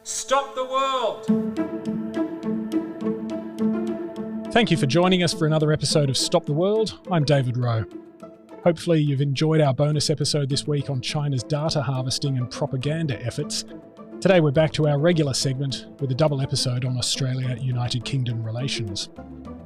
Stop the world! Thank you for joining us for another episode of Stop the World. I'm David Rowe. Hopefully you've enjoyed our bonus episode this week on China's data harvesting and propaganda efforts. Today we're back to our regular segment with a double episode on Australia-United Kingdom relations.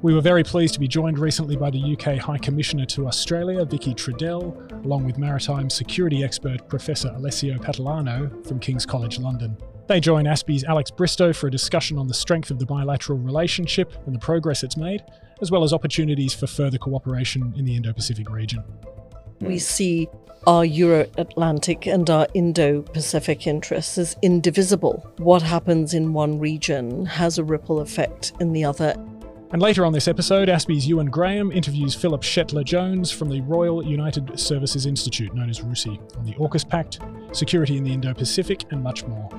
We were very pleased to be joined recently by the UK High Commissioner to Australia, Vicki Treadell, along with maritime security expert Professor Alessio Patalano from King's College London. They join ASPI's Alex Bristow for a discussion on the strength of the bilateral relationship and the progress it's made, as well as opportunities for further cooperation in the Indo-Pacific region. We see our Euro-Atlantic and our Indo-Pacific interests as indivisible. What happens in one region has a ripple effect in the other. And later on this episode, ASPI's Euan Graham interviews Philip Shetler-Jones from the Royal United Services Institute, known as RUSI, on the AUKUS Pact, security in the Indo-Pacific, and much more.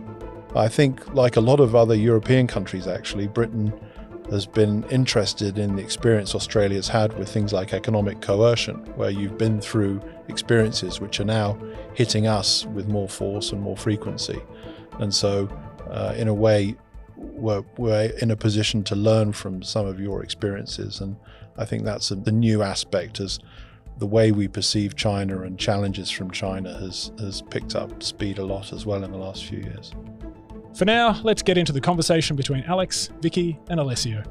I think, like a lot of other European countries actually, Britain has been interested in the experience Australia's had with things like economic coercion, where you've been through experiences which are now hitting us with more force and more frequency. And so, in a way, we're in a position to learn from some of your experiences. And I think that's the new aspect, as the way we perceive China and challenges from China has picked up speed a lot as well in the last few years. For now, let's get into the conversation between Alex, Vicki and Alessio.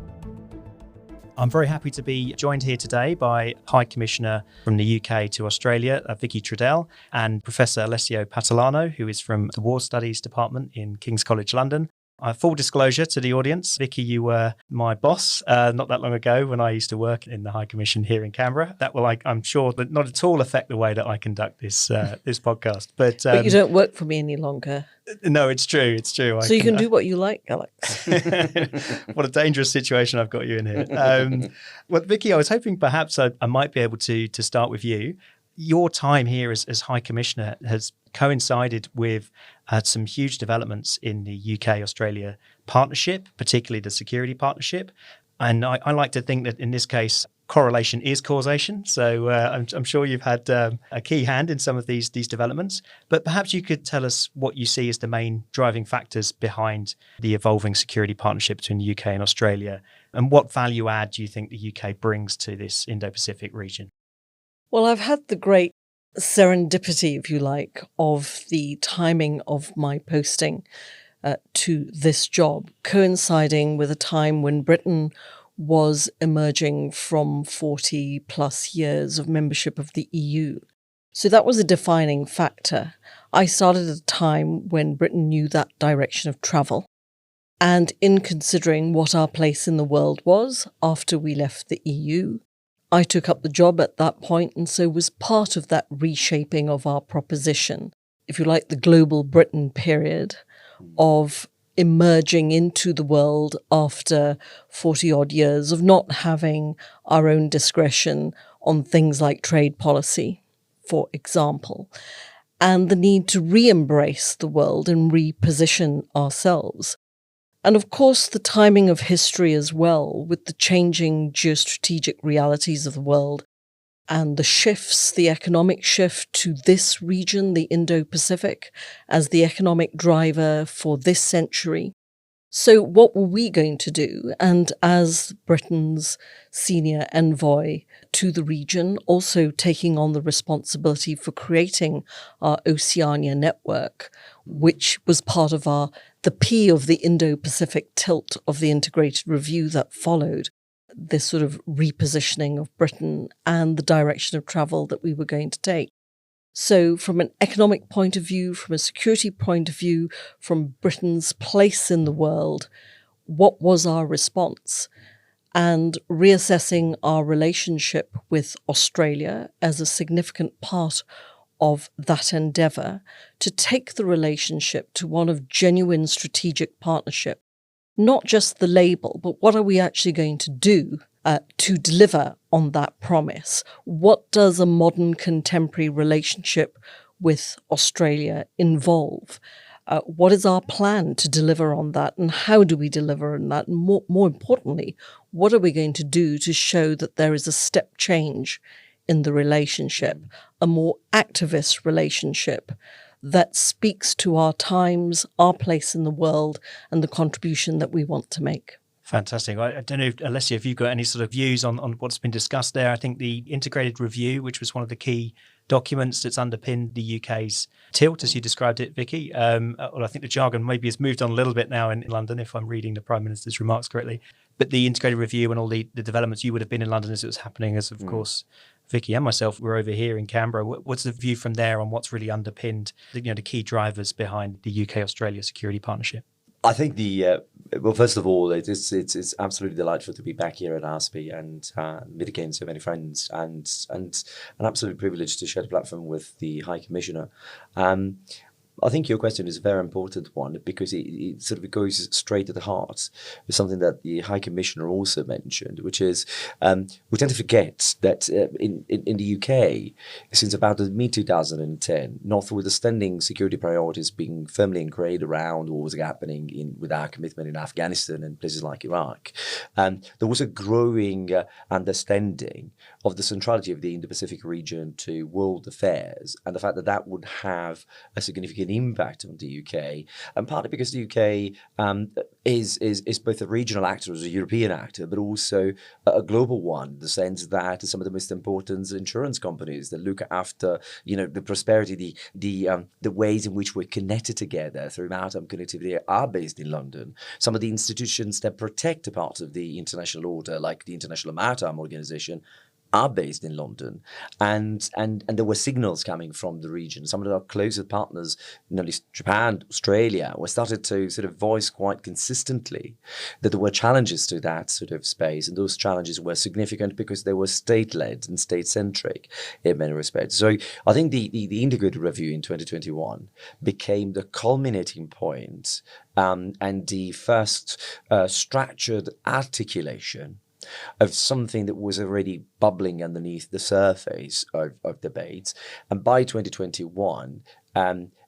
I'm very happy to be joined here today by High Commissioner from the UK to Australia, Vicki Treadell, and Professor Alessio Patalano, who is from the War Studies Department in King's College London. Full disclosure to the audience, Vicki, you were my boss not that long ago when I used to work in the High Commission here in Canberra. That will, I'm sure, that not at all affect the way that I conduct this podcast. But you don't work for me any longer. No, it's true. It's true. So you can do what you like, Alex. What a dangerous situation I've got you in here. Well, Vicki, I was hoping perhaps I might be able to start with you. Your time here as High Commissioner has coincided with some huge developments in the UK-Australia partnership, particularly the security partnership. And I like to think that in this case, correlation is causation. So I'm sure you've had a key hand in some of these developments. But perhaps you could tell us what you see as the main driving factors behind the evolving security partnership between the UK and Australia. And what value add do you think the UK brings to this Indo-Pacific region? Well, I've had the great serendipity, if you like, of the timing of my posting to this job, coinciding with a time when Britain was emerging from 40 plus years of membership of the EU. So that was a defining factor. I started at a time when Britain knew that direction of travel. And in considering what our place in the world was after we left the EU, I took up the job at that point and so was part of that reshaping of our proposition, if you like, the global Britain period of emerging into the world after 40-odd years of not having our own discretion on things like trade policy, for example, and the need to re-embrace the world and reposition ourselves. And of course, the timing of history as well, with the changing geostrategic realities of the world and the shifts, the economic shift to this region, the Indo-Pacific, as the economic driver for this century. So what were we going to do? And as Britain's senior envoy to the region, also taking on the responsibility for creating our Oceania network, which was part of the P of the Indo-Pacific tilt of the integrated review that followed, this sort of repositioning of Britain and the direction of travel that we were going to take. So from an economic point of view, from a security point of view, from Britain's place in the world, what was our response? And reassessing our relationship with Australia as a significant part of that endeavour to take the relationship to one of genuine strategic partnership. Not just the label, but what are we actually going to do to deliver on that promise? What does a modern contemporary relationship with Australia involve? What is our plan to deliver on that, and how do we deliver on that? And more importantly, what are we going to do to show that there is a step change in the relationship, a more activist relationship that speaks to our times, our place in the world, and the contribution that we want to make. Fantastic. I don't know, Alessio, if you've got any sort of views on what's been discussed there. I think the integrated review, which was one of the key documents that's underpinned the UK's tilt, as you described it, Vicki. Well, I think the jargon maybe has moved on a little bit now in London, if I'm reading the Prime Minister's remarks correctly. But the integrated review and all the developments, you would have been in London as it was happening, as of course Vicki and myself were over here in Canberra. What's the view from there on what's really underpinned the key drivers behind the UK-Australia security partnership? I think well, first of all, it's absolutely delightful to be back here at ASPI and meet again so many friends, and an absolute privilege to share the platform with the High Commissioner. I think your question is a very important one because it sort of goes straight to the heart of something that the High Commissioner also mentioned, which is we tend to forget that in the UK, since about the mid-2010, notwithstanding security priorities being firmly ingrained around what was happening with our commitment in Afghanistan and places like Iraq, there was a growing understanding of the centrality of the Indo-Pacific region to world affairs and the fact that that would have a significant impact on the UK, and partly because the UK is both a regional actor as a European actor, but also a global one, in the sense that some of the most important insurance companies that look after the prosperity, the ways in which we're connected together through maritime connectivity are based in London. Some of the institutions that protect a part of the international order, like the International Maritime Organization, are based in London, and there were signals coming from the region. Some of our closest partners, not least Japan, Australia, were started to sort of voice quite consistently that there were challenges to that sort of space, and those challenges were significant because they were state-led and state-centric in many respects. So I think the integrated review in 2021 became the culminating point and the first structured articulation of something that was already bubbling underneath the surface of debates. And by 2021,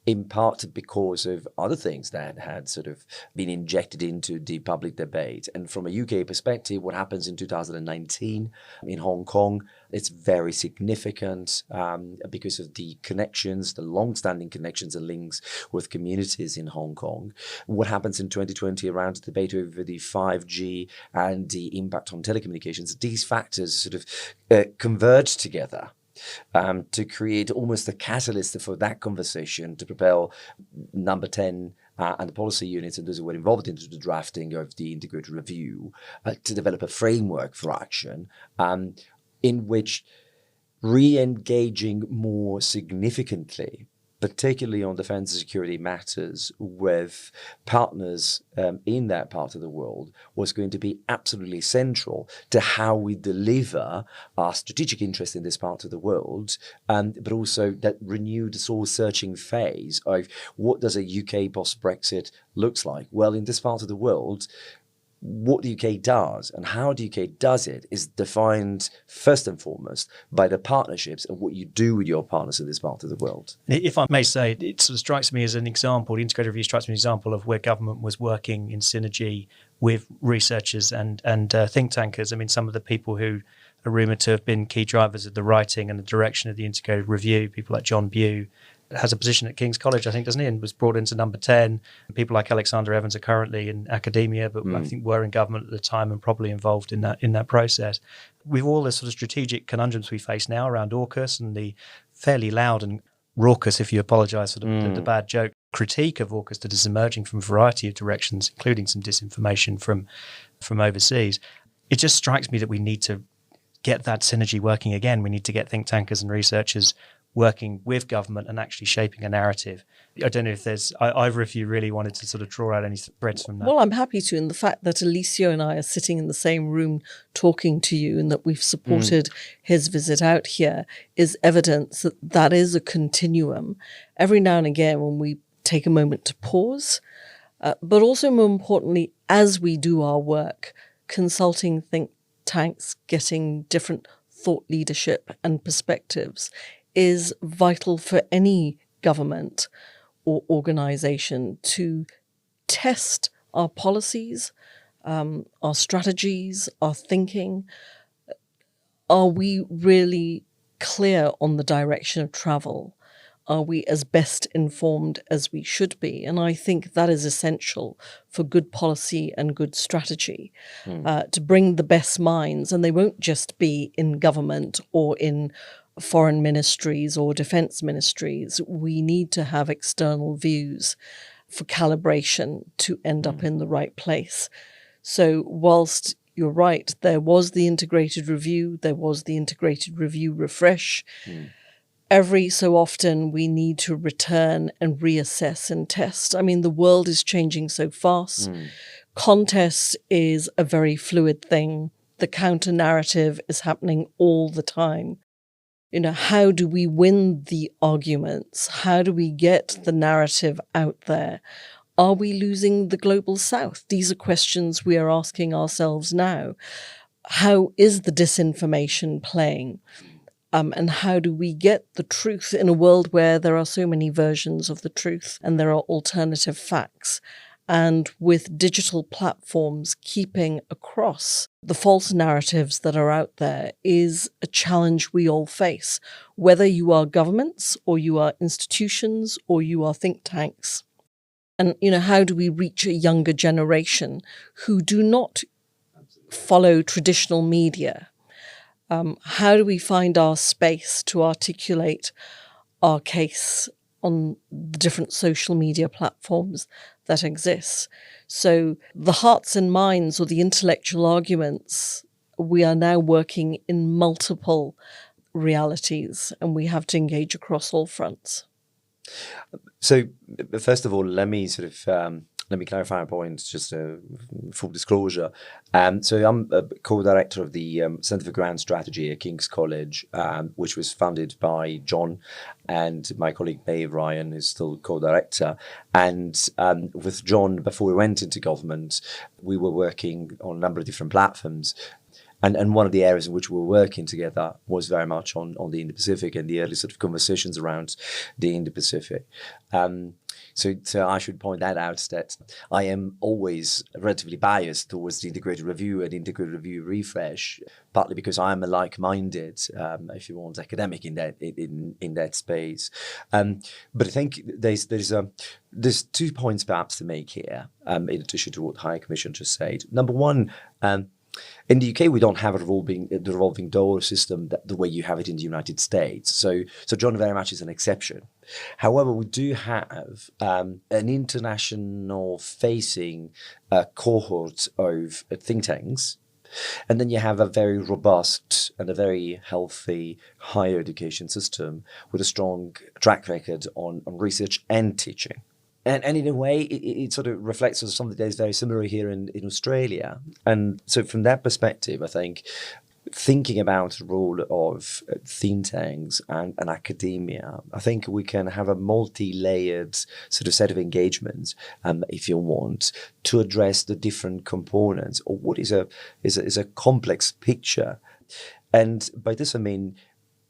in part because of other things that had sort of been injected into the public debate. And from a UK perspective, what happens in 2019 in Hong Kong, it's very significant because of the connections, the long-standing connections and links with communities in Hong Kong. What happens in 2020 around the debate over the 5G and the impact on telecommunications, these factors sort of converge together to create almost a catalyst for that conversation to propel Number 10 and the policy units and those who were involved into the drafting of the integrated review to develop a framework for action in which re-engaging more significantly, particularly on defense and security matters with partners in that part of the world, was going to be absolutely central to how we deliver our strategic interest in this part of the world, but also that renewed soul-searching phase of what does a UK post-Brexit looks like? Well, in this part of the world, what the UK does and how the UK does it is defined first and foremost by the partnerships and what you do with your partners in this part of the world. If I may say, it sort of strikes me as an example, the integrated review strikes me as an example of where government was working in synergy with researchers and think tankers. I mean, some of the people who are rumoured to have been key drivers of the writing and the direction of the integrated review, people like John Bew, has a position at King's College, I think, doesn't he, and was brought into Number 10. People like Alexander Evans are currently in academia, but I think were in government at the time and probably involved in that process. With all the sort of strategic conundrums we face now around AUKUS and the fairly loud and raucous, if you apologise for the bad joke, critique of AUKUS that is emerging from a variety of directions, including some disinformation from overseas, it just strikes me that we need to get that synergy working again. We need to get think tankers and researchers working with government and actually shaping a narrative. I don't know if there's either of you really wanted to sort of draw out any threads from that. Well, I'm happy to. And the fact that Alessio and I are sitting in the same room talking to you and that we've supported his visit out here is evidence that that is a continuum. Every now and again when we take a moment to pause, but also more importantly, as we do our work, consulting think tanks, getting different thought leadership and perspectives is vital for any government or organisation to test our policies, our strategies, our thinking. Are we really clear on the direction of travel? Are we as best informed as we should be? And I think that is essential for good policy and good strategy, to bring the best minds. And they won't just be in government or in foreign ministries or defense ministries. We need to have external views for calibration to end up in the right place. So whilst you're right, there was the integrated review, there was the integrated review refresh. Every so often we need to return and reassess and test. I mean, the world is changing so fast. Contest is a very fluid thing. The counter narrative is happening all the time. You know, how do we win the arguments? How do we get the narrative out there? Are we losing the global south? These are questions we are asking ourselves now. How is the disinformation playing? And how do we get the truth in a world where there are so many versions of the truth and there are alternative facts? And with digital platforms keeping across the false narratives that are out there is a challenge we all face, whether you are governments or you are institutions or you are think tanks. And, you know, how do we reach a younger generation who do not follow traditional media? How do we find our space to articulate our case on the different social media platforms that exist? So the hearts and minds or the intellectual arguments, we are now working in multiple realities and we have to engage across all fronts. So, first of all, let me clarify a point, just full disclosure. So I'm a co-director of the Centre for Grand Strategy at King's College, which was founded by John and my colleague Maeve Ryan, who's still co-director. And with John, before we went into government, we were working on a number of different platforms. And one of the areas in which we were working together was very much on the Indo-Pacific and the early sort of conversations around the Indo-Pacific. So I should point that out, that I am always relatively biased towards the integrated review and integrated review refresh, partly because I am a like-minded, if you want, academic in that space. But I think there's 2 points perhaps to make here, in addition to what the High Commission just said. Number one, in the UK, we don't have the revolving door system the way you have it in the United States. So John very much is an exception. However, we do have an international-facing cohort of think tanks. And then you have a very robust and a very healthy higher education system with a strong track record on research and teaching. And in a way, it sort of reflects on something that is very similar here in Australia. And so from that perspective, I think thinking about the role of think tanks and academia, I think we can have a multi-layered sort of set of engagements, if you want, to address the different components of what is a complex picture. And by this, I mean,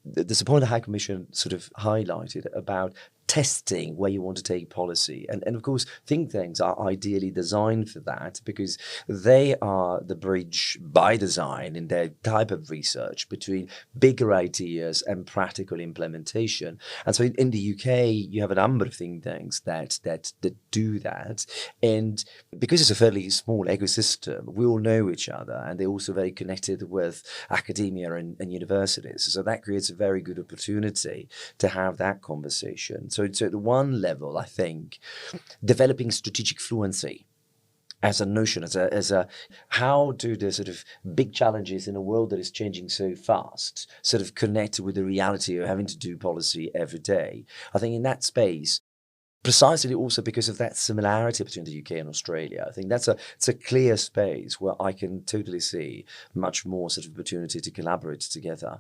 there's a point the High Commission sort of highlighted about testing where you want to take policy. And of course, think tanks are ideally designed for that because they are the bridge by design in their type of research between bigger ideas and practical implementation. And so in the UK, you have a number of think tanks that do that. And because it's a fairly small ecosystem, we all know each other and they're also very connected with academia and universities. So that creates a very good opportunity to have that conversation. So at the one level, I think, developing strategic fluency as a notion, as a how do the sort of big challenges in a world that is changing so fast sort of connect with the reality of having to do policy every day. I think in that space, precisely also because of that similarity between the UK and Australia, I think it's a clear space where I can totally see much more sort of opportunity to collaborate together.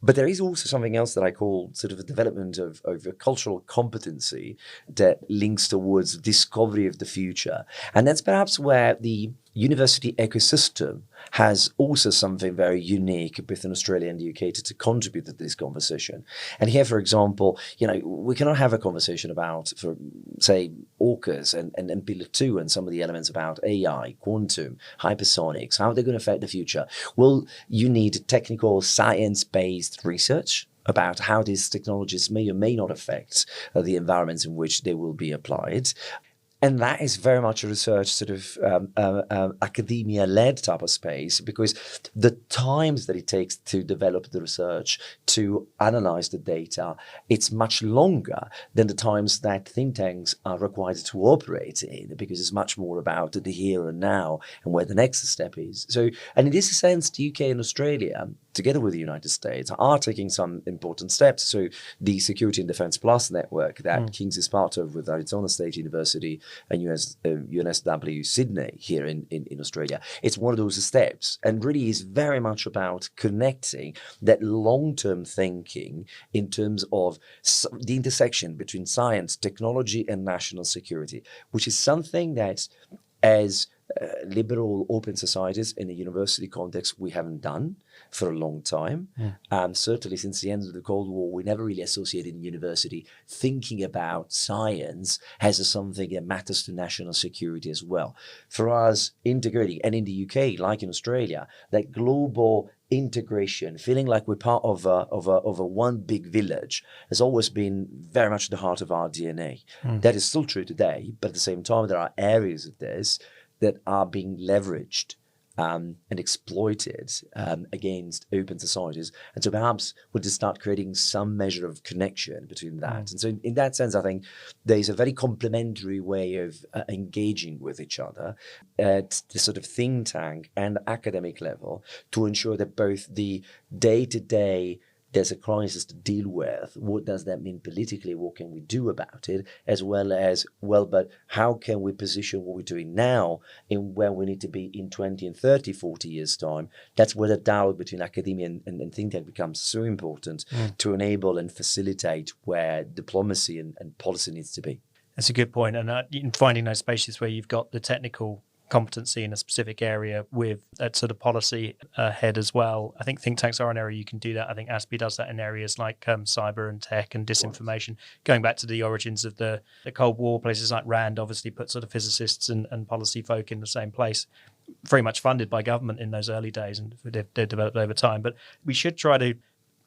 But there is also something else that I call sort of a development of a cultural competency that links towards discovery of the future. And that's perhaps where the university ecosystem has also something very unique both in Australia and the UK to contribute to this conversation. And here, for example, we cannot have a conversation about, for say, AUKUS and Pillar 2 and some of the elements about AI, quantum, hypersonics, how they're going to affect the future. Well, you need technical science-based research about how these technologies may or may not affect the environments in which they will be applied. And that is very much a research sort of academia-led type of space, because the times that it takes to develop the research, to analyze the data, it's much longer than the times that think tanks are required to operate in, because it's much more about the here and now and where the next step is. So, and in this sense, the UK and Australia, together with the United States, are taking some important steps. So the Security and Defence Plus network that King's is part of with Arizona State University and UNSW Sydney here in Australia, it's one of those steps, and really is very much about connecting that long-term thinking in terms of the intersection between science, technology and national security, which is something that as liberal open societies in a university context we haven't done for a long time. Certainly since the end of the Cold War, we never really associated in university thinking about science as something that matters to national security as well. For us, integrating, and in the UK, like in Australia, that global integration, feeling like we're part of a one big village, has always been very much the heart of our DNA. That is still true today, but at the same time, there are areas of this that are being leveraged and exploited against open societies. And so perhaps we'll just start creating some measure of connection between that. And so in that sense, I think there's a very complementary way of engaging with each other at the sort of think tank and academic level to ensure that both the day-to-day there's a crisis to deal with. What does that mean politically? What can we do about it? As well as, well, but how can we position what we're doing now in where we need to be in 20 and 30, 40 years' time? That's where the dialogue between academia and think tank becomes so important to enable and facilitate where diplomacy and policy needs to be. That's a good point. And in finding those spaces where you've got the technical competency in a specific area with that sort of policy head as well. I think think tanks are an area you can do that. I think ASPI does that in areas like cyber and tech and disinformation. Going back to the origins of the Cold War, places like RAND obviously put sort of physicists and policy folk in the same place, very much funded by government in those early days, and they've developed over time. But we should try to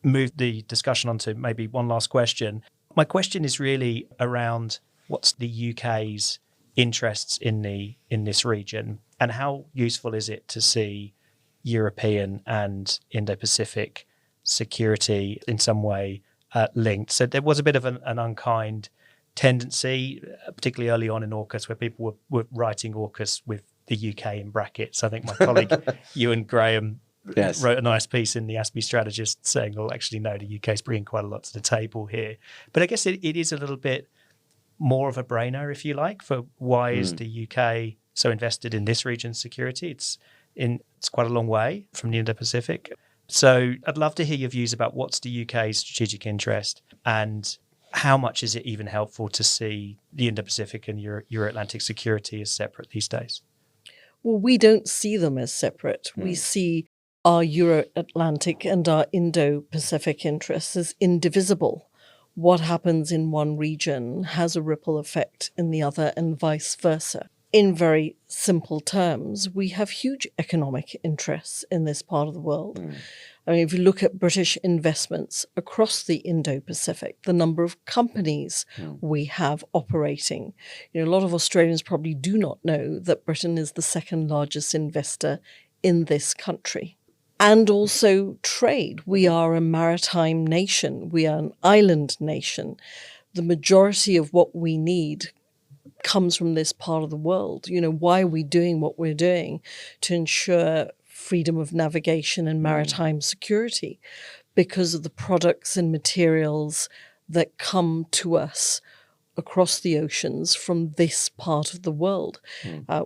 move the discussion on to maybe one last question. My question is really around what's the UK's interests in this region, and how useful is it to see European and Indo-Pacific security in some way linked? So there was a bit of an unkind tendency, particularly early on in AUKUS, where people were writing AUKUS with the UK in brackets. I think my colleague Euan Graham wrote a nice piece in the ASPI Strategist saying, well, actually, no, the UK's bringing quite a lot to the table here. But I guess it is a little bit more of a brainer, if you like, for why is the UK so invested in this region's security? It's quite a long way from the Indo-Pacific. So I'd love to hear your views about what's the UK's strategic interest, and how much is it even helpful to see the Indo-Pacific and Euro-Atlantic security as separate these days? Well, we don't see them as separate. We see our Euro-Atlantic and our Indo-Pacific interests as indivisible. What happens in one region has a ripple effect in the other, and vice versa. In very simple terms, we have huge economic interests in this part of the world. I mean, if you look at British investments across the Indo-Pacific, the number of companies we have operating, a lot of Australians probably do not know that Britain is the second largest investor in this country. And also trade. We are a maritime nation. We are an island nation. The majority of what we need comes from this part of the world. Why are we doing what we're doing? To ensure freedom of navigation and maritime security, because of the products and materials that come to us across the oceans from this part of the world.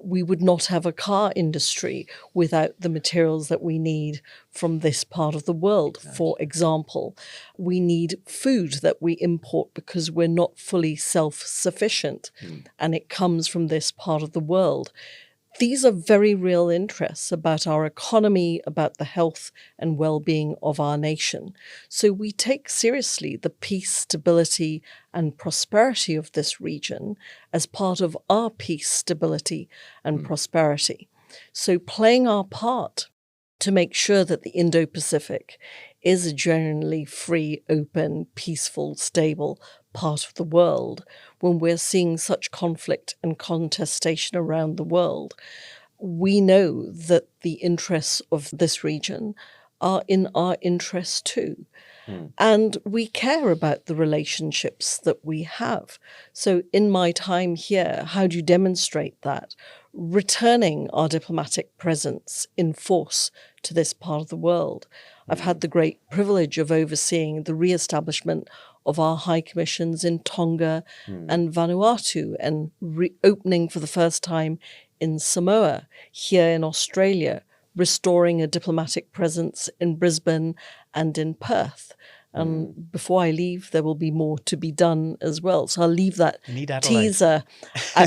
We would not have a car industry without the materials that we need from this part of the world. For example, we need food that we import because we're not fully self-sufficient, and it comes from this part of the world. These are very real interests about our economy, about the health and well-being of our nation. So we take seriously the peace, stability, and prosperity of this region as part of our peace, stability, and prosperity. So playing our part to make sure that the Indo-Pacific is a genuinely free, open, peaceful, stable part of the world, when we're seeing such conflict and contestation around the world, we know that the interests of this region are in our interests too. And we care about the relationships that we have. So in my time here, how do you demonstrate that? Returning our diplomatic presence in force to this part of the world. I've had the great privilege of overseeing the re-establishment of our high commissions in Tonga and Vanuatu, and reopening for the first time in Samoa, here in Australia, restoring a diplomatic presence in Brisbane and in Perth. And before I leave, there will be more to be done as well. So I'll leave that teaser.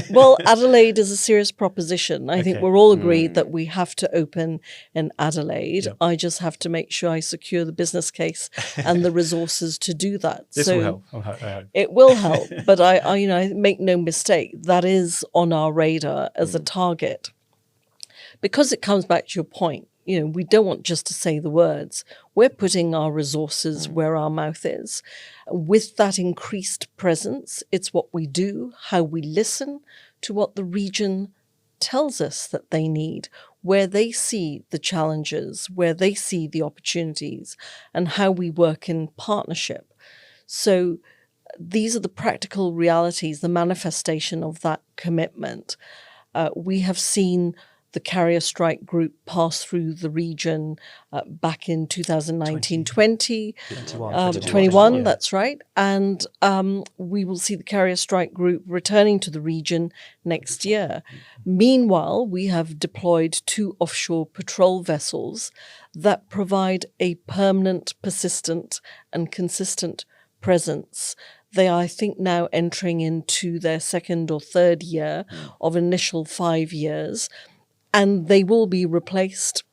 Well, Adelaide is a serious proposition. I think we're all agreed that we have to open in Adelaide. Yep. I just have to make sure I secure the business case and the resources to do that. This will help. I hope. It will help, but I make no mistake, that is on our radar as a target. Because it comes back to your point, we don't want just to say the words. We're putting our resources where our mouth is. With that increased presence, it's what we do, how we listen to what the region tells us that they need, where they see the challenges, where they see the opportunities, and how we work in partnership. So these are the practical realities, the manifestation of that commitment. We have seen the carrier strike group pass through the region back in 2019-20, 21, that's right. And we will see the carrier strike group returning to the region next year. Meanwhile, we have deployed 2 offshore patrol vessels that provide a permanent, persistent and consistent presence. They are, I think, now entering into their 2nd or 3rd year of initial 5 years. And they will be replaced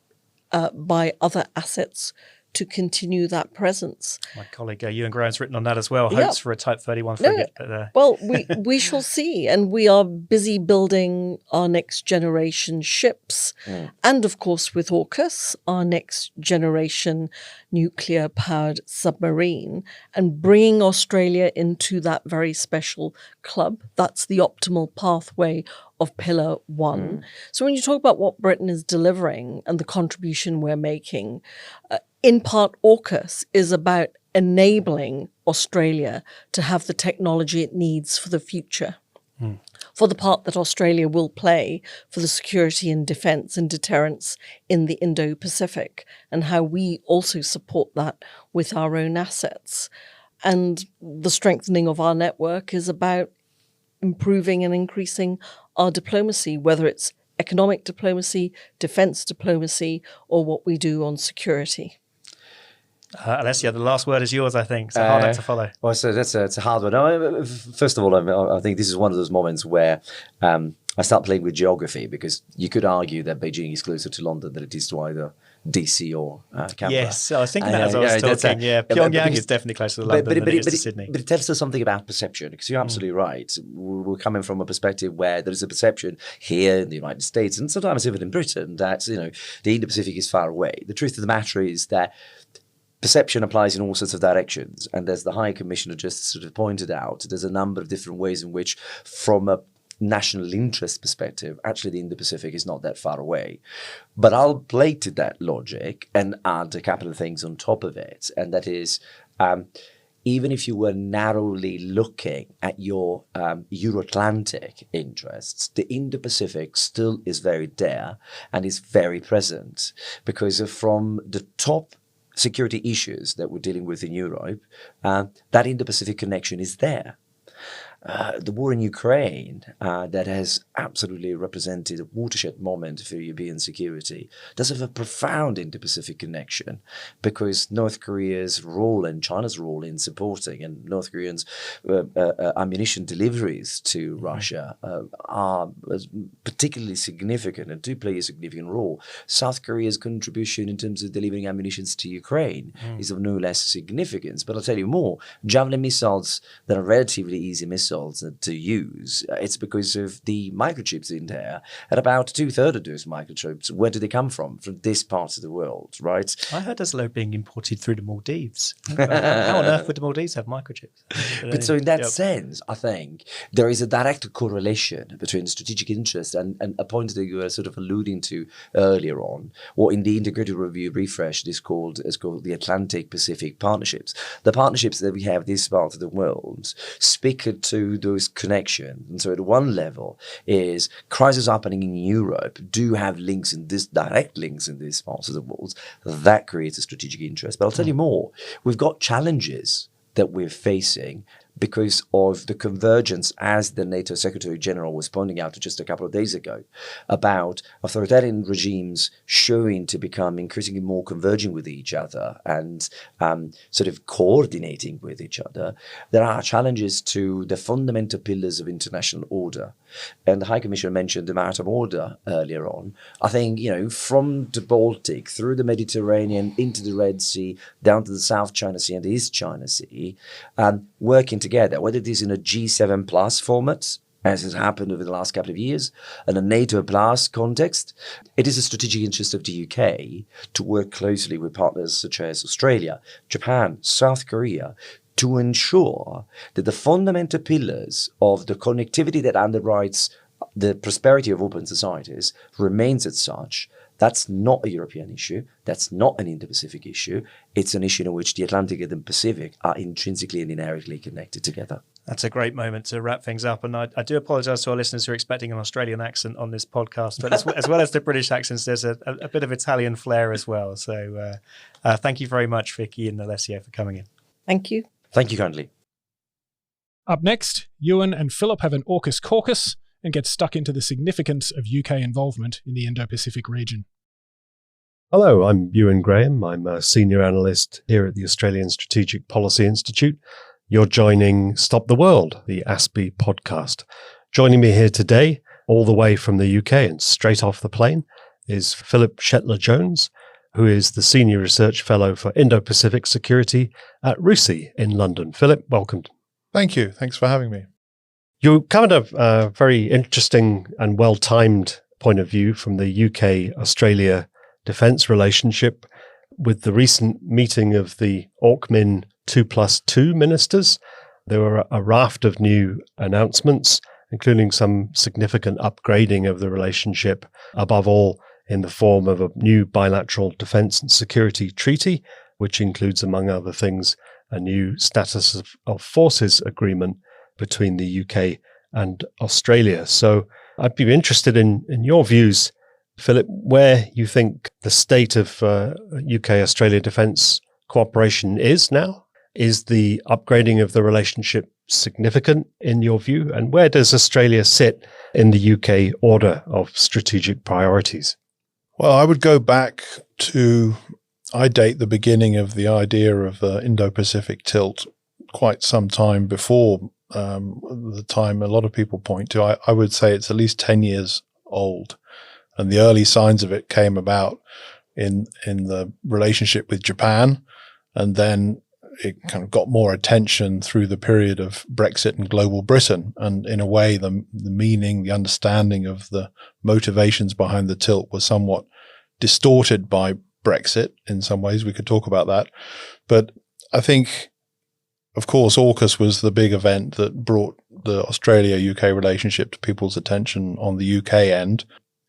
by other assets to continue that presence. My colleague Euan Graham's written on that as well. Hopes for a Type 31 frigate. Well, we shall see. And we are busy building our next generation ships. And of course, with AUKUS, our next generation nuclear-powered submarine, and bringing Australia into that very special club. That's the optimal pathway of Pillar 1. So when you talk about what Britain is delivering and the contribution we're making, in part, AUKUS is about enabling Australia to have the technology it needs for the future, for the part that Australia will play for the security and defence and deterrence in the Indo-Pacific, and how we also support that with our own assets. And the strengthening of our network is about improving and increasing our diplomacy, whether it's economic diplomacy, defence diplomacy, or what we do on security. Alessio, the last word is yours, I think. It's a hard act to follow. Well, so it's a hard one. First of all, I think this is one of those moments where I start playing with geography, because you could argue that Beijing is closer to London than it is to either DC or Canberra. Yes, I was thinking that as I was talking. Pyongyang is definitely closer to London than it is to Sydney. But it tells us something about perception, because you're absolutely right. We're coming from a perspective where there is a perception here in the United States, and sometimes even in Britain, that the Indo-Pacific is far away. The truth of the matter is that perception applies in all sorts of directions. And as the High Commissioner just sort of pointed out, there's a number of different ways in which, from a national interest perspective, actually the Indo-Pacific is not that far away. But I'll play to that logic and add a couple of things on top of it. And that is, even if you were narrowly looking at your Euro-Atlantic interests, the Indo-Pacific still is very there and is very present, because from the top security issues that we're dealing with in Europe, that Indo-Pacific connection is there. The war in Ukraine, that has absolutely represented a watershed moment for European security, does have a profound Indo-Pacific connection, because North Korea's role and China's role in supporting, and North Koreans' ammunition deliveries to Russia are particularly significant and do play a significant role. South Korea's contribution in terms of delivering ammunition to Ukraine is of no less significance. But I'll tell you more, Javelin missiles that are relatively easy missiles missiles to use, it's because of the microchips in there. And about 2/3 of those microchips, where do they come from? From this part of the world, right? I heard there's a load being imported through the Maldives. How on earth would the Maldives have microchips? But so in that sense, I think there is a direct correlation between strategic interest and a point that you were sort of alluding to earlier on, or in the integrated review refresh is called the Atlantic-Pacific partnerships. The partnerships that we have this part of the world speak to those connections. And so at one level is crises happening in Europe do have links in this, direct links in this part of the world. That creates a strategic interest. But I'll tell you more. We've got challenges that we're facing because of the convergence, as the NATO Secretary General was pointing out just a couple of days ago, about authoritarian regimes showing to become increasingly more converging with each other and sort of coordinating with each other. There are challenges to the fundamental pillars of international order. And the High Commissioner mentioned the maritime order earlier on. I think, from the Baltic, through the Mediterranean, into the Red Sea, down to the South China Sea and the East China Sea, working together, whether it is in a G7 plus format, as has happened over the last couple of years, and a NATO plus context, it is a strategic interest of the UK to work closely with partners such as Australia, Japan, South Korea, to ensure that the fundamental pillars of the connectivity that underwrites the prosperity of open societies remains as such. That's not a European issue. That's not an Indo-Pacific issue. It's an issue in which the Atlantic and the Pacific are intrinsically and inherently connected together. That's a great moment to wrap things up. And I do apologise to our listeners who are expecting an Australian accent on this podcast. But as well as the British accents, there's a bit of Italian flair as well. So thank you very much, Vicki and Alessio, for coming in. Thank you. Thank you kindly. Up next, Euan and Philip have an AUKUS caucus and get stuck into the significance of UK involvement in the Indo-Pacific region. Hello, I'm Euan Graham. I'm a senior analyst here at the Australian Strategic Policy Institute. You're joining Stop the World, the ASPI podcast. Joining me here today, all the way from the UK and straight off the plane, is Philip Shetler-Jones, who is the Senior Research Fellow for Indo-Pacific Security at RUSI in London. Philip, welcome. Thank you. Thanks for having me. You covered a very interesting and well-timed point of view from the UK-Australia defence relationship with the recent meeting of the AUKMIN 2+2 ministers. There were a raft of new announcements, including some significant upgrading of the relationship, above all in the form of a new bilateral defence and security treaty, which includes, among other things, a new status of forces agreement between the UK and Australia. So I'd be interested in your views, Philip, where you think the state of UK-Australia defence cooperation is now. Is the upgrading of the relationship significant in your view? And where does Australia sit in the UK order of strategic priorities? Well, I would go back to, I date the beginning of the idea of the Indo-Pacific tilt quite some time before the time a lot of people point to. I would say it's at least 10 years old. And the early signs of it came about in the relationship with Japan. And then it kind of got more attention through the period of Brexit and global Britain. And in a way, the meaning, the understanding of the motivations behind the tilt was somewhat distorted by Brexit in some ways. We could talk about that. But I think, of course, AUKUS was the big event that brought the Australia-UK relationship to people's attention on the UK end.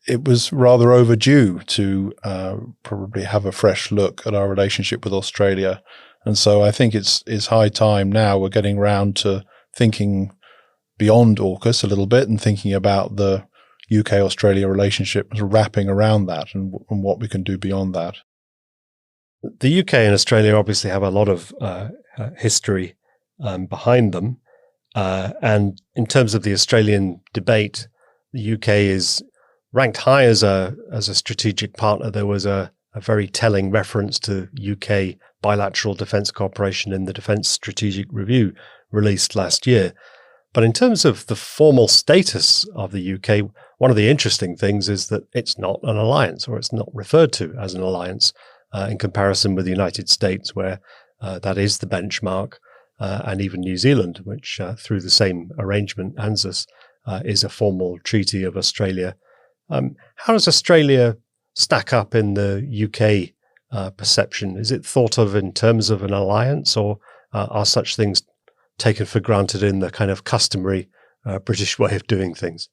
It was rather overdue to probably have a fresh look at our relationship with Australia. And so I think it's high time now we're getting round to thinking beyond AUKUS a little bit and thinking about the UK-Australia relationship, wrapping around that and what we can do beyond that. The UK and Australia obviously have a lot of history behind them. And in terms of the Australian debate, the UK is ranked high as a strategic partner. There was a very telling reference to UK bilateral defence cooperation in the Defence Strategic Review released last year. But in terms of the formal status of the UK, one of the interesting things is that it's not an alliance, or it's not referred to as an alliance in comparison with the United States, where that is the benchmark. and even New Zealand, which through the same arrangement, ANZUS, is a formal treaty of Australia. How does Australia stack up in the UK perception? Is it thought of in terms of an alliance, or are such things taken for granted in the kind of customary British way of doing things?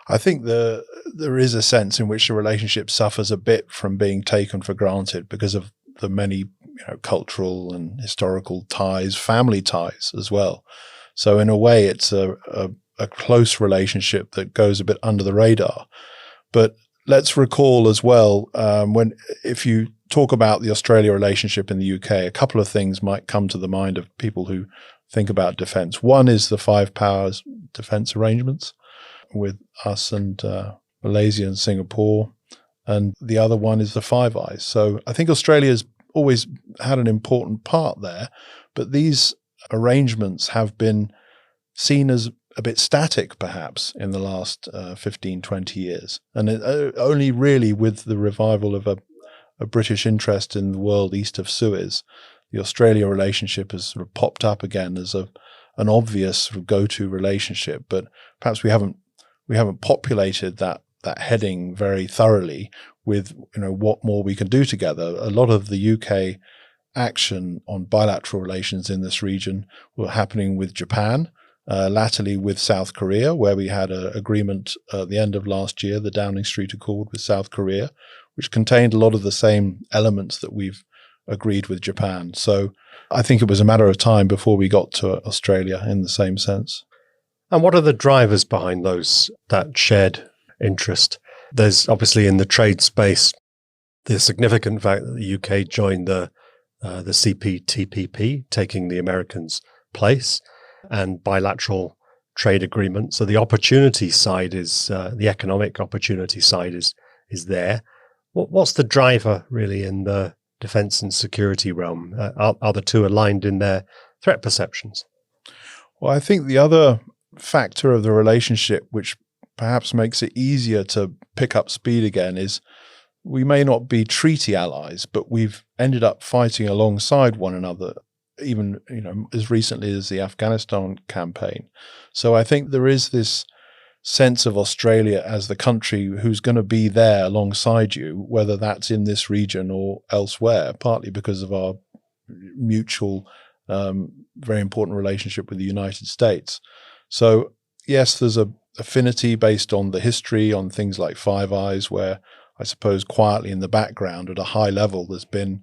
I think there is a sense in which the relationship suffers a bit from being taken for granted because of the many cultural and historical ties, family ties as well. So in a way, it's a close relationship that goes a bit under the radar. But let's recall as well, if you talk about the Australia relationship in the UK, a couple of things might come to the mind of people who think about defence. One is the Five Powers defence arrangements with us and Malaysia and Singapore, and the other one is the Five Eyes. So I think Australia's always had an important part there, but these arrangements have been seen as a bit static perhaps in the last 15, 20 years. And only really with the revival of a British interest in the world east of Suez, the Australia relationship has sort of popped up again as an obvious sort of go-to relationship. But perhaps we haven't populated that heading very thoroughly with what more we can do together. A lot of the UK action on bilateral relations in this region were happening with Japan, latterly with South Korea, where we had an agreement at the end of last year, the Downing Street Accord with South Korea, which contained a lot of the same elements that we've agreed with Japan. So I think it was a matter of time before we got to Australia in the same sense. And what are the drivers behind that shared interest? There's obviously in the trade space the significant fact that the UK joined the CPTPP, taking the Americans' place, and bilateral trade agreements. So the opportunity side is the economic opportunity side is there. What's the driver really in the defence and security realm? Are the two aligned in their threat perceptions? Well, I think the other factor of the relationship, which perhaps makes it easier to pick up speed again, is we may not be treaty allies, but we've ended up fighting alongside one another, even as recently as the Afghanistan campaign. So I think there is this sense of Australia as the country who's going to be there alongside you, whether that's in this region or elsewhere, partly because of our mutual, very important relationship with the United States. So yes, there's a affinity based on the history, on things like Five Eyes, where I suppose quietly in the background at a high level there's been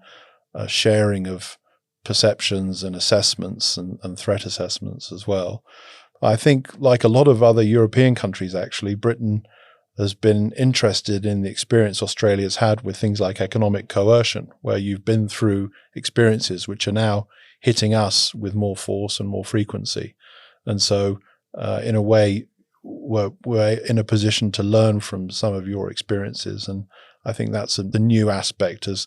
a sharing of perceptions and assessments and threat assessments as well. I think, like a lot of other European countries actually, Britain has been interested in the experience Australia's had with things like economic coercion, where you've been through experiences which are now hitting us with more force and more frequency. And so in a way, we're in a position to learn from some of your experiences. And I think that's the new aspect, as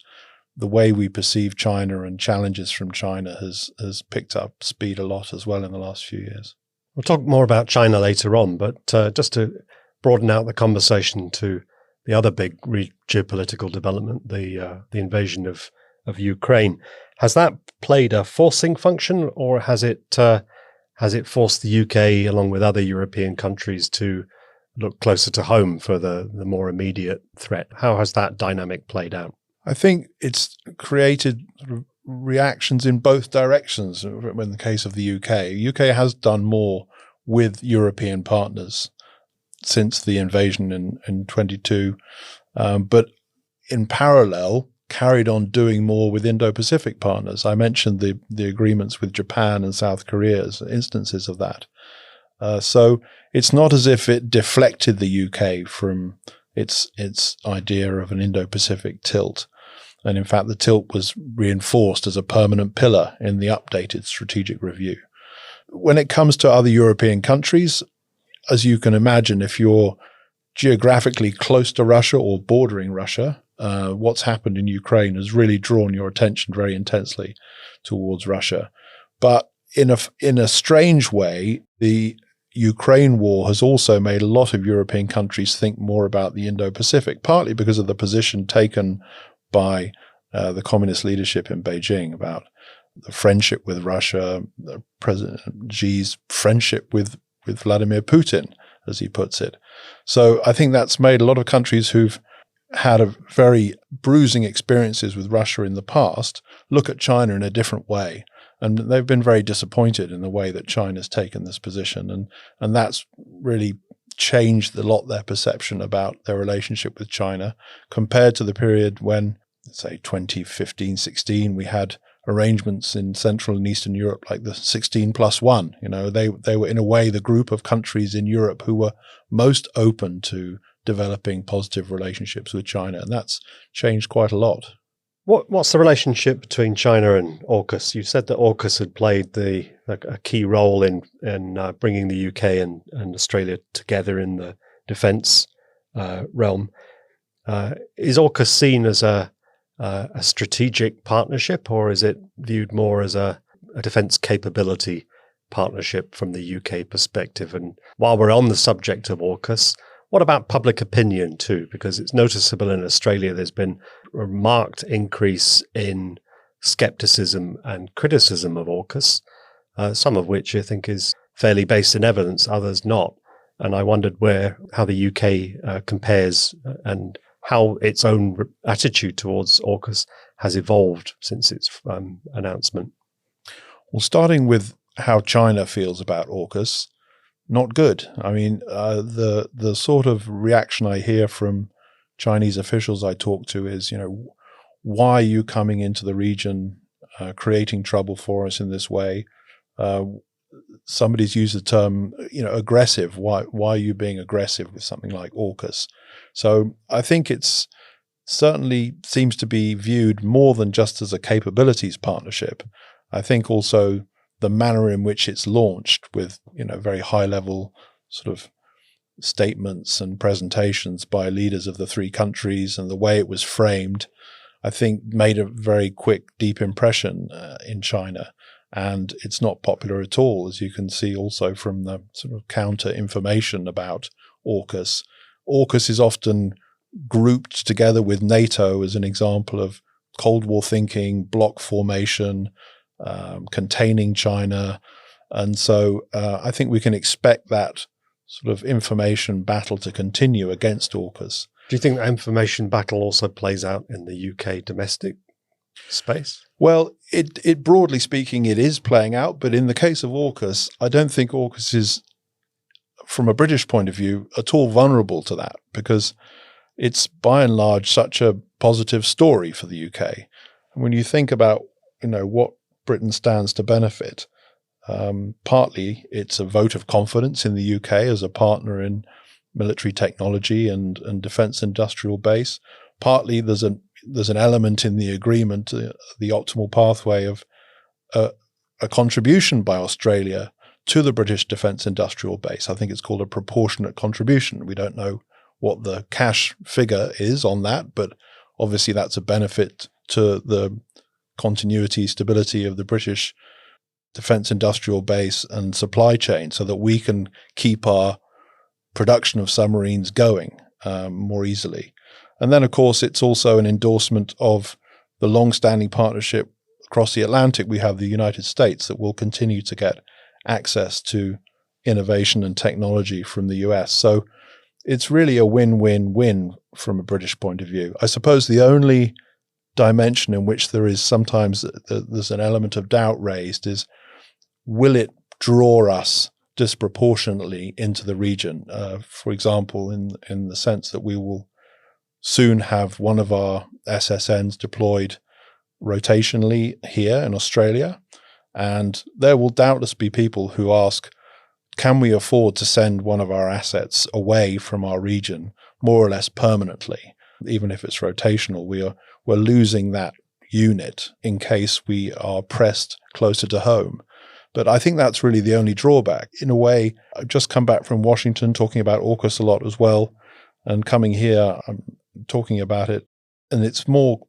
the way we perceive China and challenges from China has picked up speed a lot as well in the last few years. We'll talk more about China later on, but just to broaden out the conversation to the other big geopolitical development, the invasion of Ukraine, has that played a forcing function, or has it forced the UK, along with other European countries, to look closer to home for the more immediate threat? How has that dynamic played out? I think it's created sort of reactions in both directions. In the case of the UK has done more with European partners since the invasion in 22, but in parallel carried on doing more with Indo-Pacific partners. I mentioned the agreements with Japan and South Korea as instances of that. So it's not as if it deflected the UK from its idea of an Indo-Pacific tilt. And in fact, the tilt was reinforced as a permanent pillar in the updated strategic review. When it comes to other European countries, as you can imagine, if you're geographically close to Russia or bordering Russia, what's happened in Ukraine has really drawn your attention very intensely towards Russia. But in a strange way, the Ukraine war has also made a lot of European countries think more about the Indo-Pacific, partly because of the position taken by the communist leadership in Beijing about the friendship with Russia, President Xi's friendship with Vladimir Putin, as he puts it. So I think that's made a lot of countries who've had a very bruising experiences with Russia in the past look at China in a different way. And they've been very disappointed in the way that China's taken this position. And that's really changed a lot their perception about their relationship with China compared to the period when, say, 2015, 16, we had arrangements in Central and Eastern Europe like the 16+1. You know, they were in a way the group of countries in Europe who were most open to developing positive relationships with China. And that's changed quite a lot. What's the relationship between China and AUKUS? You said that AUKUS had played a key role in bringing the UK and Australia together in the defence realm. Is AUKUS seen as a strategic partnership, or is it viewed more as a defence capability partnership from the UK perspective? And while we're on the subject of AUKUS, what about public opinion too? Because it's noticeable in Australia, there's been a marked increase in scepticism and criticism of AUKUS, some of which I think is fairly based in evidence, others not. And I wondered how the UK compares and how its own attitude towards AUKUS has evolved since its announcement. Well, starting with how China feels about AUKUS, not good. I mean, the sort of reaction I hear from Chinese officials I talk to is, you know, why are you coming into the region, creating trouble for us in this way? Somebody's used the term, you know, aggressive. Why are you being aggressive with something like AUKUS? So I think it's certainly seems to be viewed more than just as a capabilities partnership. I think also the manner in which it's launched with, you know, very high level sort of statements and presentations by leaders of the three countries and the way it was framed, I think made a very quick, deep impression in China. And it's not popular at all, as you can see also from the sort of counter information about AUKUS. AUKUS is often grouped together with NATO as an example of Cold War thinking, bloc formation, containing China. And so I think we can expect that sort of information battle to continue against AUKUS. Do you think that information battle also plays out in the UK domestic space? Well, it broadly speaking, it is playing out. But in the case of AUKUS, I don't think AUKUS is, from a British point of view, at all vulnerable to that, because it's by and large such a positive story for the UK. And when you think about, you know, what Britain stands to benefit, partly it's a vote of confidence in the UK as a partner in military technology and defence industrial base. Partly there's an element in the agreement, the optimal pathway of a contribution by Australia to the British defence industrial base. I think it's called a proportionate contribution. We don't know what the cash figure is on that, but obviously that's a benefit to the continuity, stability of the British defence industrial base and supply chain so that we can keep our production of submarines going more easily. And then, of course, it's also an endorsement of the long-standing partnership across the Atlantic. We have the United States that will continue to get access to innovation and technology from the US. So it's really a win-win-win from a British point of view. I suppose the only dimension in which there is sometimes there's an element of doubt raised is, will it draw us disproportionately into the region? For example, in the sense that we will soon have one of our SSNs deployed rotationally here in Australia. And there will doubtless be people who ask, can we afford to send one of our assets away from our region more or less permanently? Even if it's rotational, we're losing that unit in case we are pressed closer to home. But I think that's really the only drawback. In a way, I've just come back from Washington talking about AUKUS a lot as well. And coming here, I'm talking about it. And it's more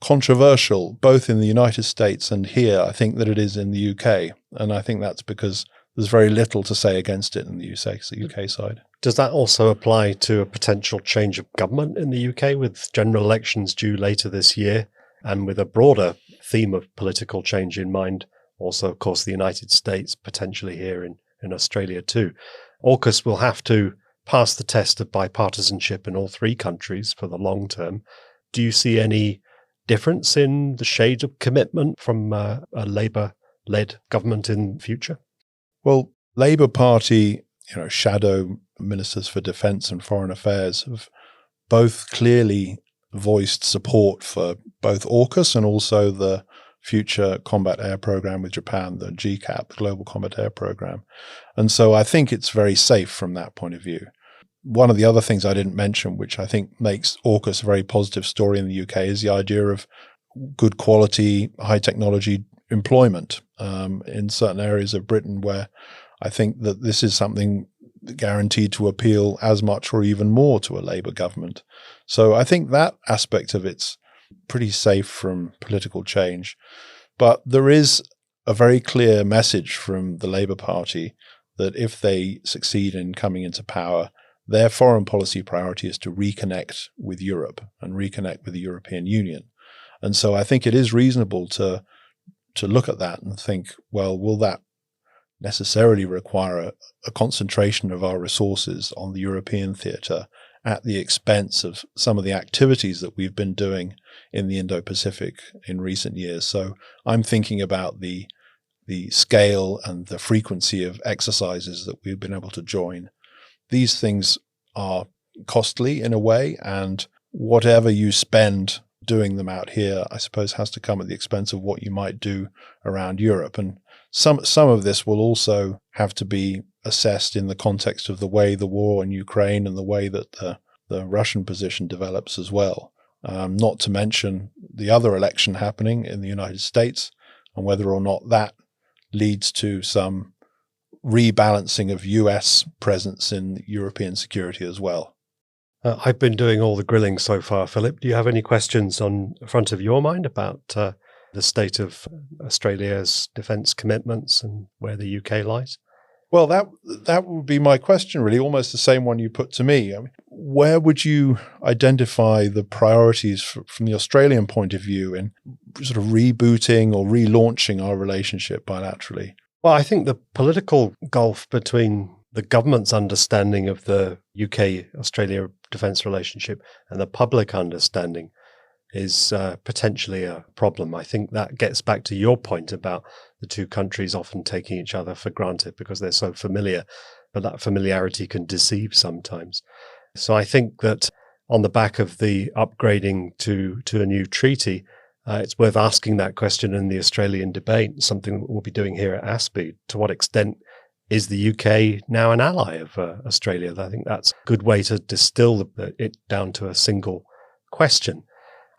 controversial, both in the United States and here, I think, than it is in the UK. And I think that's because there's very little to say against it in the UK side. Does that also apply to a potential change of government in the UK with general elections due later this year and with a broader theme of political change in mind. Also, of course, the United States, potentially here in Australia too. AUKUS will have to pass the test of bipartisanship in all three countries for the long term. Do you see any difference in the shade of commitment from a Labour-led government in the future? Well, Labour Party, shadow ministers for defence and foreign affairs have both clearly voiced support for both AUKUS and also the future combat air program with Japan, the GCAP, the Global Combat Air Program. And so I think it's very safe from that point of view. One of the other things I didn't mention, which I think makes AUKUS a very positive story in the UK, is the idea of good quality, high technology employment in certain areas of Britain, where I think that this is something guaranteed to appeal as much or even more to a Labour government. So I think that aspect of it's pretty safe from political change. But there is a very clear message from the Labour Party that if they succeed in coming into power, their foreign policy priority is to reconnect with Europe and reconnect with the European Union. And so I think it is reasonable to look at that and think, well, will that necessarily require a concentration of our resources on the European theatre at the expense of some of the activities that we've been doing in the Indo-Pacific in recent years? So I'm thinking about the scale and the frequency of exercises that we've been able to join. These things are costly in a way, and whatever you spend doing them out here, I suppose, has to come at the expense of what you might do around Europe. And some of this will also have to be assessed in the context of the way the war in Ukraine and the way that the Russian position develops as well. Not to mention the other election happening in the United States and whether or not that leads to some rebalancing of US presence in European security as well. I've been doing all the grilling so far, Philip. Do you have any questions on front of your mind about the state of Australia's defence commitments and where the UK lies? Well, that would be my question, really, almost the same one you put to me. I mean, where would you identify the priorities from the Australian point of view in sort of rebooting or relaunching our relationship bilaterally? Well, I think the political gulf between the government's understanding of the UK-Australia defence relationship and the public understanding is potentially a problem. I think that gets back to your point about the two countries often taking each other for granted because they're so familiar, but that familiarity can deceive sometimes. So I think that on the back of the upgrading to a new treaty, it's worth asking that question in the Australian debate, something that we'll be doing here at ASPI. To what extent is the UK now an ally of Australia? I think that's a good way to distill it down to a single question.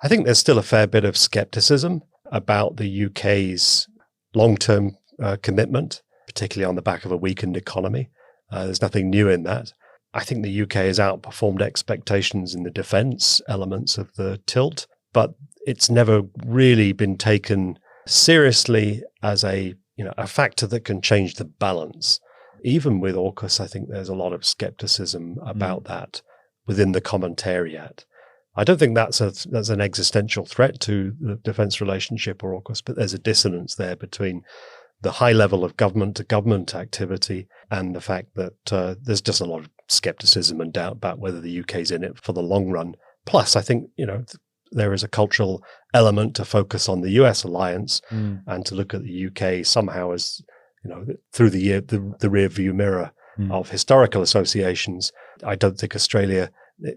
I think there's still a fair bit of skepticism about the UK's long-term commitment, particularly on the back of a weakened economy. There's nothing new in that. I think the UK has outperformed expectations in the defence elements of the tilt, but it's never really been taken seriously as a factor that can change the balance. Even with AUKUS, I think there's a lot of skepticism about that within the commentariat. I don't think that's an existential threat to the defence relationship or AUKUS, but there's a dissonance there between the high level of government-to-government activity and the fact that there's just a lot of skepticism and doubt about whether the UK's in it for the long run. Plus, I think, there is a cultural element to focus on the US alliance and to look at the UK somehow as, through the rear view mirror of historical associations. I don't think Australia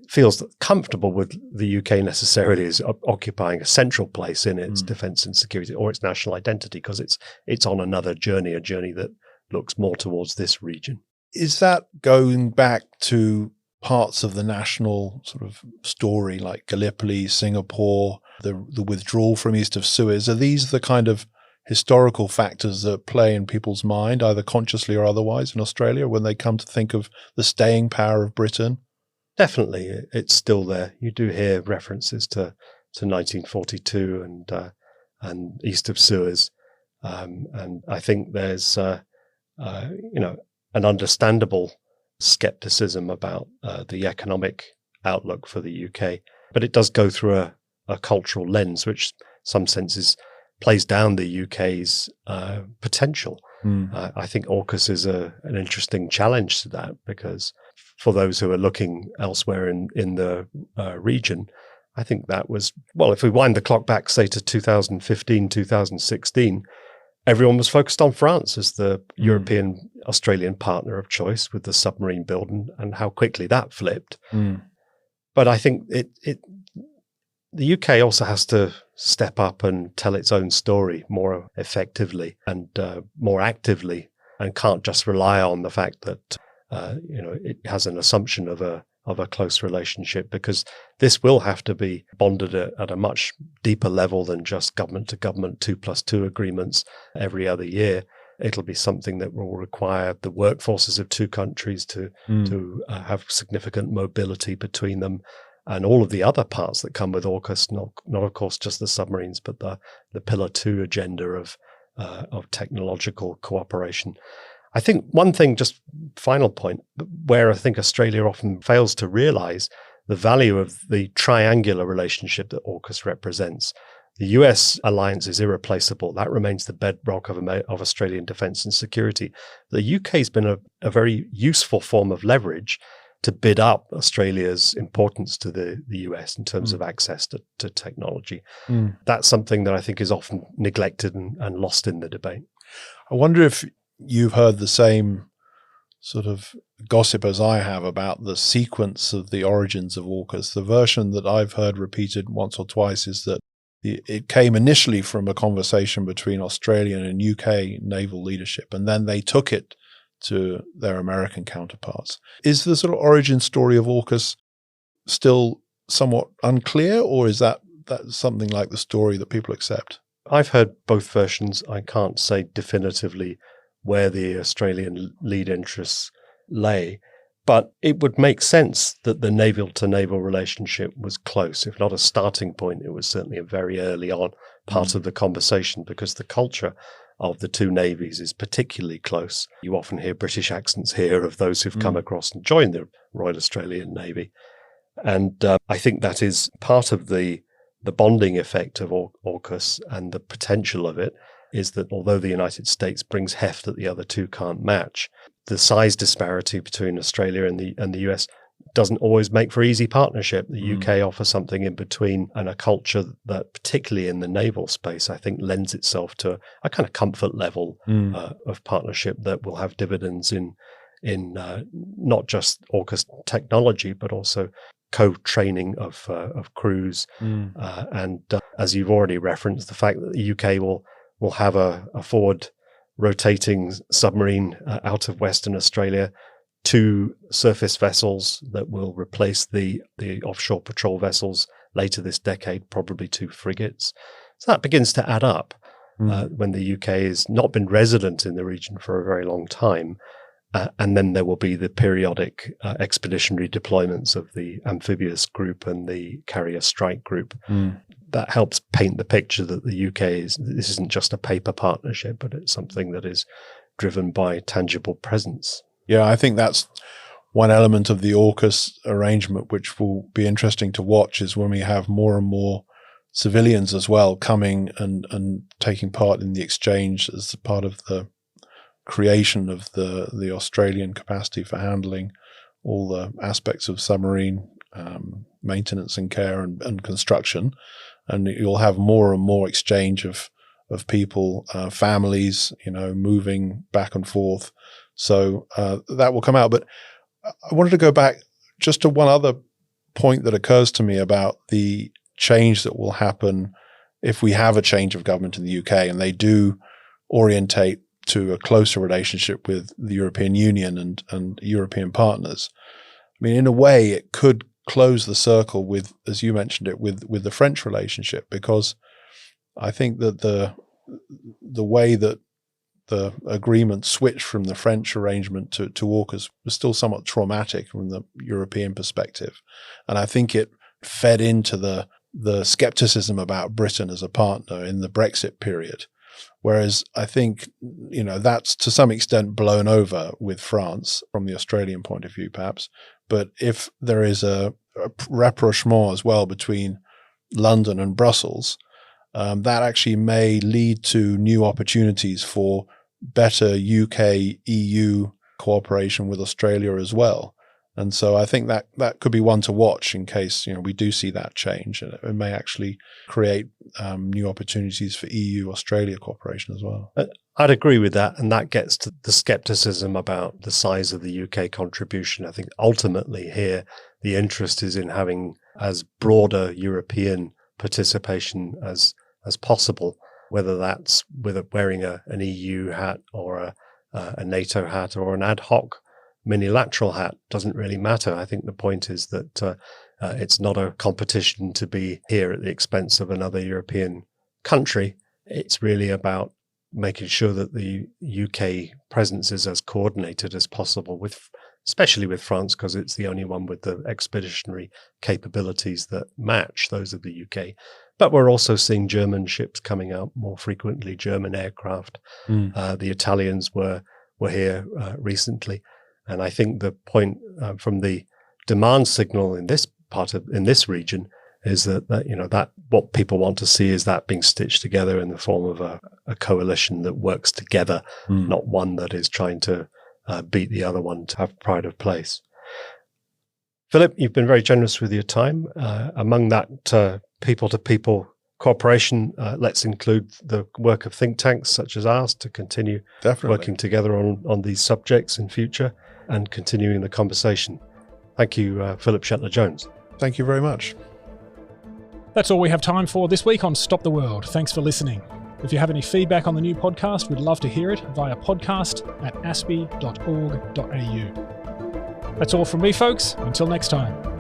feels comfortable with the UK necessarily as occupying a central place in its defence and security or its national identity, because it's on another journey, a journey that looks more towards this region. Is that going back to parts of the national sort of story like Gallipoli, Singapore, the withdrawal from east of Suez? Are these the kind of historical factors that play in people's mind, either consciously or otherwise, in Australia when they come to think of the staying power of Britain? Definitely, it's still there. You do hear references to 1942 and east of Suez, and I think there's an understandable skepticism about the economic outlook for the UK, but it does go through a cultural lens, which in some sense is plays down the UK's potential. I think AUKUS is an interesting challenge to that, because for those who are looking elsewhere in the region, I think that was, well, if we wind the clock back, say, to 2015, 2016, everyone was focused on France as the European Australian partner of choice with the submarine build, and how quickly that flipped. But I think the UK also has to step up and tell its own story more effectively and more actively, and can't just rely on the fact that it has an assumption of a close relationship, because this will have to be bonded at a much deeper level than just government to government 2+2 agreements every other year. It'll be something that will require the workforces of two countries to have significant mobility between them, and all of the other parts that come with AUKUS, not of course just the submarines, but the Pillar 2 agenda of technological cooperation. I think one thing, just final point, where I think Australia often fails to realize the value of the triangular relationship that AUKUS represents. The US alliance is irreplaceable. That remains the bedrock of Australian defence and security. The UK has been a very useful form of leverage to bid up Australia's importance to the US in terms of access to technology. That's something that I think is often neglected and lost in the debate. I wonder if you've heard the same sort of gossip as I have about the sequence of the origins of AUKUS. The version that I've heard repeated once or twice is that it came initially from a conversation between Australian and UK naval leadership, and then they took it to their American counterparts. Is the sort of origin story of AUKUS still somewhat unclear, or is that something like the story that people accept? I've heard both versions. I can't say definitively where the Australian lead interests lay, but it would make sense that the naval-to-naval relationship was close. If not a starting point, it was certainly a very early on part of the conversation, because the culture of the two navies is particularly close. You often hear British accents here of those who've come across and joined the Royal Australian Navy. And I think that is part of the bonding effect of AUKUS, and the potential of it is that although the United States brings heft that the other two can't match, the size disparity between Australia and the US doesn't always make for easy partnership. The UK offers something in between, and a culture that, particularly in the naval space, I think lends itself to a kind of comfort level of partnership that will have dividends in not just AUKUS technology, but also co-training of crews. And as you've already referenced, the fact that the UK will have a forward rotating submarine out of Western Australia, 2 surface vessels that will replace the offshore patrol vessels later this decade, probably 2 frigates. So that begins to add up when the UK has not been resident in the region for a very long time. And then there will be the periodic expeditionary deployments of the amphibious group and the carrier strike group. That helps paint the picture that the UK this isn't just a paper partnership, but it's something that is driven by tangible presence. Yeah, I think that's one element of the AUKUS arrangement, which will be interesting to watch, is when we have more and more civilians as well coming and taking part in the exchange as part of the creation of the Australian capacity for handling all the aspects of submarine maintenance and care and construction. And you'll have more and more exchange of people, families, moving back and forth. So that will come out. But I wanted to go back just to one other point that occurs to me about the change that will happen if we have a change of government in the UK and they do orientate to a closer relationship with the European Union and European partners. I mean, in a way, it could close the circle with, as you mentioned it, with the French relationship, because I think that the way that the agreement switched from the French arrangement to AUKUS was still somewhat traumatic from the European perspective. And I think it fed into the skepticism about Britain as a partner in the Brexit period. Whereas I think, that's to some extent blown over with France from the Australian point of view, perhaps. But if there is a rapprochement as well between London and Brussels, that actually may lead to new opportunities for better UK-EU cooperation with Australia as well. And so I think that could be one to watch in case we do see that change, and it may actually create new opportunities for EU-Australia cooperation as well. I'd agree with that, and that gets to the skepticism about the size of the UK contribution. I think ultimately here the interest is in having as broader European participation as possible, whether that's with wearing an EU hat or a NATO hat or an ad hoc minilateral hat, doesn't really matter. I think the point is that it's not a competition to be here at the expense of another European country. It's really about making sure that the UK presence is as coordinated as possible, especially with France, because it's the only one with the expeditionary capabilities that match those of the UK. But we're also seeing German ships coming out more frequently, German aircraft. The Italians were here recently. And I think the point from the demand signal in this region is that what people want to see is that being stitched together in the form of a coalition that works together, not one that is trying to beat the other one to have pride of place. Philip, you've been very generous with your time. Among that people-to-people cooperation, let's include the work of think tanks such as ours to continue working together on these subjects in future and continuing the conversation. Thank you, Philip Shetler-Jones. Thank you very much. That's all we have time for this week on Stop the World. Thanks for listening. If you have any feedback on the new podcast, we'd love to hear it via podcast@aspi.org.au. That's all from me, folks. Until next time.